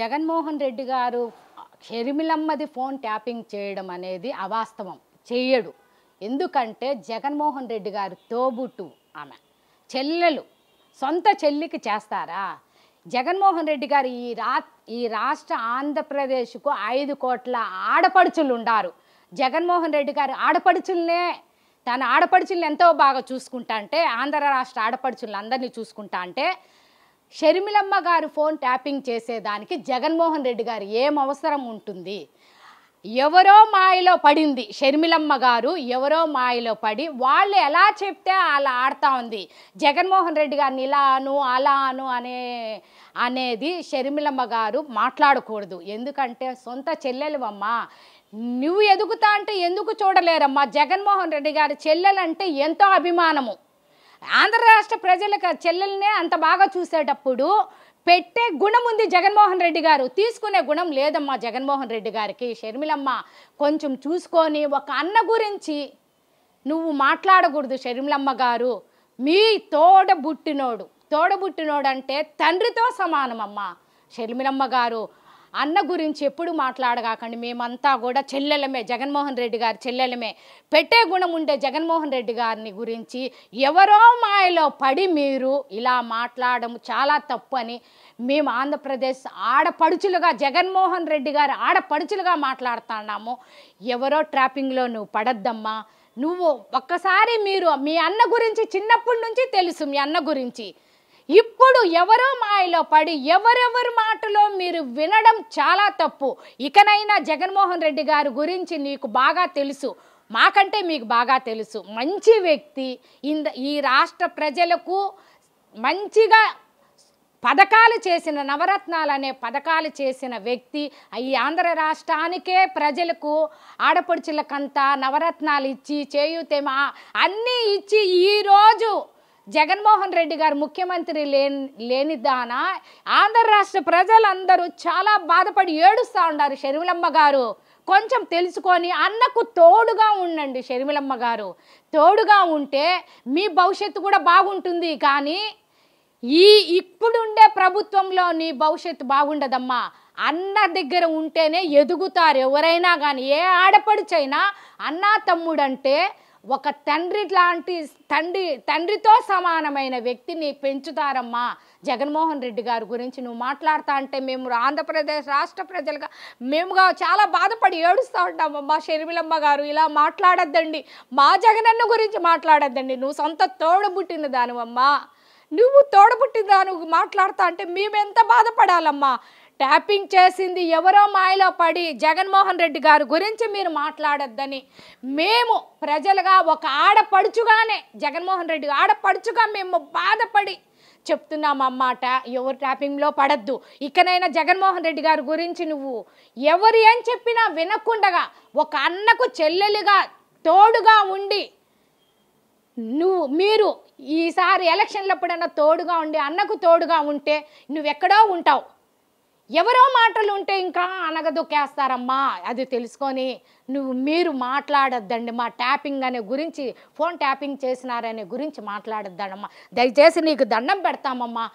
జగన్మోహన్ రెడ్డి గారు షర్మిలమ్మది phone tapping చేయడం అనేది అవాస్తవం. చేయడు. ఎందుకంటే జగన్మోహన్ రెడ్డి గారు తోబుట్టు ఆమె చెల్లెలు, సొంత చెల్లికి చేస్తారా? జగన్మోహన్ రెడ్డి గారు ఈ రాష్ట్ర ఆంధ్రప్రదేశ్కు 5 కోట్ల ఆడపడుచులు ఉండారు. జగన్మోహన్ రెడ్డి గారు తన ఆడపడుచుల్ని ఎంతో బాగా చూసుకుంటా అంటే, ఆంధ్ర రాష్ట్ర ఆడపడుచులను అందరినీ చూసుకుంటా అంటే, షర్మిలమ్మ గారు ఫోన్ ట్యాపింగ్ చేసేదానికి జగన్మోహన్ రెడ్డి గారు ఏం అవసరం ఉంటుంది? ఎవరో మాయలో పడింది షర్మిలమ్మ గారు. ఎవరో మాయలో పడి వాళ్ళు ఎలా చెప్తే అలా ఆడుతూ ఉంది. జగన్మోహన్ రెడ్డి గారిని ఇలా అను అలా అను అనేది షర్మిలమ్మ గారు మాట్లాడకూడదు. ఎందుకంటే సొంత చెల్లెలువమ్మా. నువ్వు ఎదుగుతా అంటే ఎందుకు చూడలేరమ్మా? జగన్మోహన్ రెడ్డి గారి చెల్లెలంటే ఎంతో అభిమానము. ఆంధ్ర రాష్ట్ర ప్రజలకు చెల్లెలనే అంత బాగా చూసేటప్పుడు పెట్టే గుణం ఉంది జగన్మోహన్ రెడ్డి గారు. తీసుకునే గుణం లేదమ్మా జగన్మోహన్ రెడ్డి గారికి. షర్మిలమ్మ కొంచెం చూసుకొని ఒక అన్న గురించి నువ్వు మాట్లాడకూడదు షర్మిలమ్మ గారు. మీ తోడబుట్టినోడు అంటే తండ్రితో సమానమమ్మా షర్మిలమ్మ గారు. అన్న గురించి ఎప్పుడు మాట్లాడగాకండి. మేమంతా కూడా చెల్లెలమే, జగన్మోహన్ రెడ్డి గారి చెల్లెలమే. పెట్టే గుణం ఉండే జగన్మోహన్ రెడ్డి గారిని గురించి ఎవరో మాయలో పడి మీరు ఇలా మాట్లాడడం చాలా తప్పు అని మేము ఆంధ్రప్రదేశ్ ఆడపడుచులుగా, జగన్మోహన్ రెడ్డి గారు ఆడపడుచులుగా మాట్లాడుతున్నాము. ఎవరో ట్రాపింగ్లో నువ్వు పడద్దమ్మా. నువ్వు ఒక్కసారి మీ అన్న గురించి చిన్నప్పటి నుంచి తెలుసు. మీ అన్న గురించి ఇప్పుడు ఎవరో మాయలో పడి ఎవరెవరి మాటలో మీరు వినడం చాలా తప్పు. ఇకనైనా జగన్మోహన్ రెడ్డి గారి గురించి నీకు బాగా తెలుసు, మాకంటే మీకు బాగా తెలుసు. మంచి వ్యక్తి, ఈ రాష్ట్ర ప్రజలకు మంచిగా పథకాలు చేసిన, నవరత్నాలు అనే పథకాలు చేసిన వ్యక్తి. ఈ ఆంధ్ర రాష్ట్రానికే ప్రజలకు ఆడపడుచులకంతా నవరత్నాలు ఇచ్చి, చేయూతేమా అన్నీ ఇచ్చి ఈరోజు జగన్మోహన్ రెడ్డి గారు ముఖ్యమంత్రి లేనిదాన ఆంధ్ర రాష్ట్ర ప్రజలందరూ చాలా బాధపడి ఏడుస్తూ ఉన్నారు. షర్మిలమ్మ గారు కొంచెం తెలుసుకొని అన్నకు తోడుగా ఉండండి. షర్మిలమ్మ గారు తోడుగా ఉంటే మీ భవిష్యత్తు కూడా బాగుంటుంది. కానీ ఇప్పుడుండే ప్రభుత్వంలో నీ భవిష్యత్తు బాగుండదమ్మా. అన్న దగ్గర ఉంటేనే ఎదుగుతారు ఎవరైనా కానీ. ఏ ఆడపడుచైనా అన్నా తమ్ముడంటే ఒక తండ్రితో సమానమైన వ్యక్తిని పెంచుతారమ్మా. జగన్మోహన్ రెడ్డి గారి గురించి నువ్వు మాట్లాడుతా అంటే మేము ఆంధ్రప్రదేశ్ రాష్ట్ర ప్రజలుగా మేముగా చాలా బాధపడి ఏడుస్తూ ఉంటామమ్మా. షర్మిలమ్మ గారు ఇలా మాట్లాడద్దండి. మా జగనన్న గురించి మాట్లాడద్దండి. నువ్వు సొంత తోడబుట్టిన దానివమ్మా. నువ్వు తోడబుట్టిన దాని మాట్లాడుతా అంటే మేమెంత బాధపడాలమ్మా. ట్యాపింగ్ చేసింది ఎవరో మాయలో పడి జగన్మోహన్ రెడ్డి గారి గురించి మీరు మాట్లాడొద్దని మేము ప్రజలుగా ఒక ఆడపడుచుగానే, జగన్మోహన్ రెడ్డి ఆడపడుచుగా మేము బాధపడి చెప్తున్నాం అన్నమాట. ఎవరు ట్యాపింగ్లో పడద్దు. ఇకనైనా జగన్మోహన్ రెడ్డి గారి గురించి నువ్వు ఎవరు ఏం చెప్పినా వినకుండగా ఒక అన్నకు చెల్లెలుగా తోడుగా ఉండి మీరు ఈసారి ఎలక్షన్లప్పుడన్నా తోడుగా ఉండి అన్నకు తోడుగా ఉంటే నువ్వెక్కడో ఉంటావు. ఎవరో మాటలు ఉంటే ఇంకా అనగదొక్కేస్తారమ్మా. అది తెలుసుకొని మీరు మాట్లాడొద్దండి. మా ట్యాపింగ్ అనే గురించి, ఫోన్ ట్యాపింగ్ చేసినారనే గురించి మాట్లాడొద్దమ్మా. దయచేసి నీకు దండం పెడతామమ్మా.